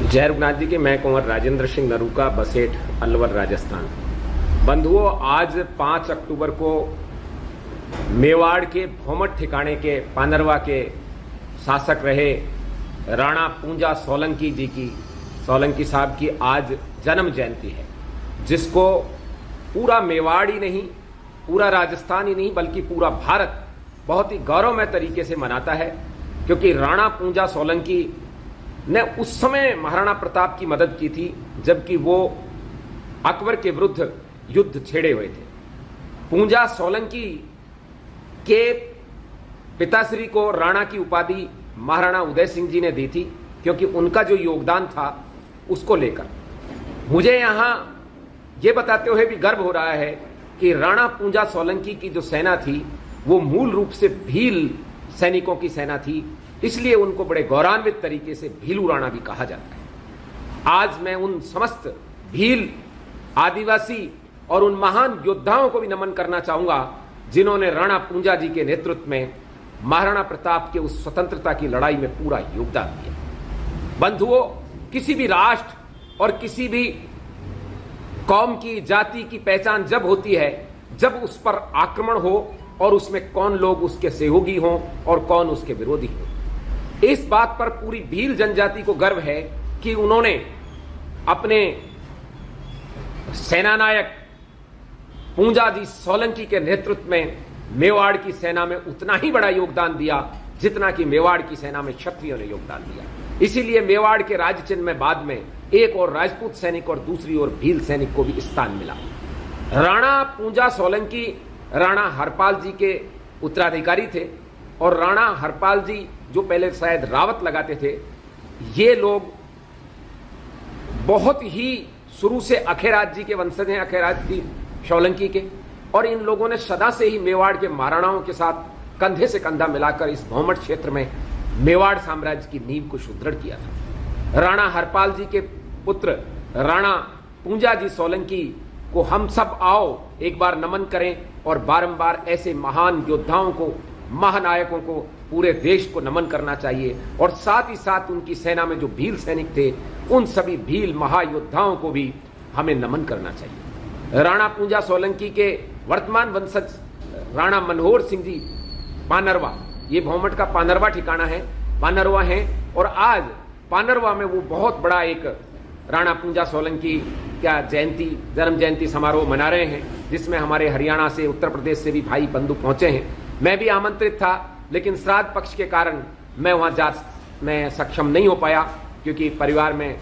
जय रघुनाथ जी के। मैं कुंवर राजेंद्र सिंह नरूका, बसेठ, अलवर, राजस्थान। बंधुओं, आज 5 अक्टूबर को मेवाड़ के भौमट ठिकाने के पानरवा के शासक रहे राणा पूंजा सोलंकी जी की, सोलंकी साहब की आज जन्म जयंती है, जिसको पूरा मेवाड़ ही नहीं, पूरा राजस्थान ही नहीं, बल्कि पूरा भारत बहुत ही गौरवमय तरीके से मनाता है। क्योंकि राणा पूंजा सोलंकी ने उस समय महाराणा प्रताप की मदद की थी जबकि वो अकबर के विरुद्ध युद्ध छेड़े हुए थे। पूंजा सोलंकी के पिताश्री को राणा की उपाधि महाराणा उदय सिंह जी ने दी थी, क्योंकि उनका जो योगदान था उसको लेकर मुझे यहां यह बताते हुए भी गर्व हो रहा है कि राणा पूंजा सोलंकी की जो सेना थी वो मूल रूप से भील सैनिकों की सेना थी, इसलिए उनको बड़े गौरवान्वित तरीके से भीलू राणा भी कहा जाता है। आज मैं उन समस्त भील आदिवासी और उन महान योद्धाओं को भी नमन करना चाहूंगा जिन्होंने राणा पूंजा जी के नेतृत्व में महाराणा प्रताप के उस स्वतंत्रता की लड़ाई में पूरा योगदान दिया। बंधुओं, किसी भी राष्ट्र और किसी भी कौम की, जाति की पहचान जब होती है जब उस पर आक्रमण हो और उसमें कौन लोग उसके सहयोगी हों और कौन उसके विरोधी हों। इस बात पर पूरी भील जनजाति को गर्व है कि उन्होंने अपने सेनानायक पूंजा जी सोलंकी के नेतृत्व में मेवाड़ की सेना में उतना ही बड़ा योगदान दिया जितना कि मेवाड़ की सेना में क्षत्रियों ने योगदान दिया। इसीलिए मेवाड़ के राज चिन्ह में बाद में एक और राजपूत सैनिक और दूसरी ओर भील सैनिक को भी स्थान मिला। राणा पूंजा सोलंकी राणा हरपाल जी के उत्तराधिकारी थे और राणा हरपाल जी जो पहले शायद रावत लगाते थे, ये लोग बहुत ही शुरू से अखेराज जी के वंशज हैं, अखेराज जी सोलंकी के, और इन लोगों ने सदा से ही मेवाड़ के महाराणाओं के साथ कंधे से कंधा मिलाकर इस भौमट क्षेत्र में मेवाड़ साम्राज्य की नींव को सुदृढ़ किया था। राणा हरपाल जी के पुत्र राणा पूंजा जी सोलंकी को हम सब आओ एक बार नमन करें और बारंबार ऐसे महान योद्धाओं को, महानायकों को, पूरे देश को नमन करना चाहिए। और साथ ही साथ उनकी सेना में जो भील सैनिक थे उन सभी भील महायोद्धाओं को भी हमें नमन करना चाहिए। राणा पूंजा सोलंकी के वर्तमान वंशज राणा मनोहर सिंह जी पानरवा, ये भौमट का पानरवा ठिकाना है, पानरवा है, और आज पानरवा में वो बहुत बड़ा एक राणा पूंजा सोलंकी का जन्म जयंती समारोह मना रहे हैं, जिसमें हमारे हरियाणा से, उत्तर प्रदेश से भी भाई बंधु पहुंचे हैं। मैं भी आमंत्रित था, लेकिन श्राद्ध पक्ष के कारण मैं वहां मैं सक्षम नहीं हो पाया, क्योंकि परिवार में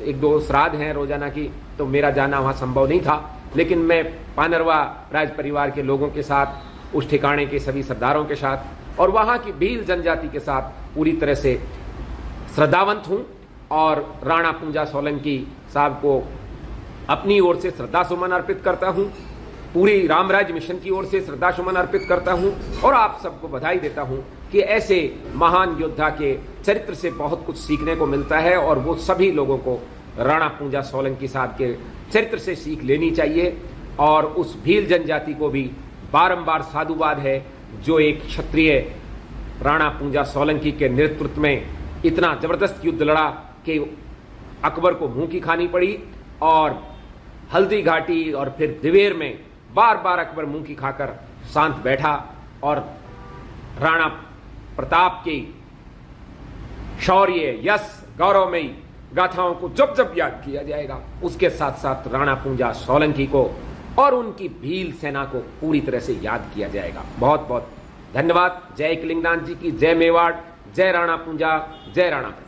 1-2 श्राद्ध हैं रोजाना की, तो मेरा जाना वहां संभव नहीं था। लेकिन मैं पानरवा राज परिवार के लोगों के साथ, उस ठिकाने के सभी सरदारों के साथ और वहां की भील जनजाति के साथ पूरी तरह से श्रद्धावंत हूं और राणा पूंजा सोलंकी साहब को अपनी ओर से श्रद्धा सुमन अर्पित करता हूं, पूरी रामराज मिशन की ओर से श्रद्धा सुमन अर्पित करता हूं और आप सबको बधाई देता हूं कि ऐसे महान योद्धा के चरित्र से बहुत कुछ सीखने को मिलता है और वो सभी लोगों को राणा पूंजा सोलंकी साहब के चरित्र से सीख लेनी चाहिए। और उस भील जनजाति को भी बारंबार साधुवाद है जो एक क्षत्रिय राणा पूंजा सोलंकी के नेतृत्व में इतना जबरदस्त युद्ध लड़ा कि अकबर को मुंह की खानी पड़ी और हल्दी घाटी और फिर दिवेर में बार बार अकबर मुंह की खाकर शांत बैठा और राणा प्रताप की शौर्य, यश, गौरवमयी गाथाओं को जब जब याद किया जाएगा, उसके साथ साथ राणा पूंजा सोलंकी को और उनकी भील सेना को पूरी तरह से याद किया जाएगा। बहुत बहुत धन्यवाद। जय किलिंगनाथ जी की, जय मेवाड़, जय राणा पूंजा, जय राणा प्रताप।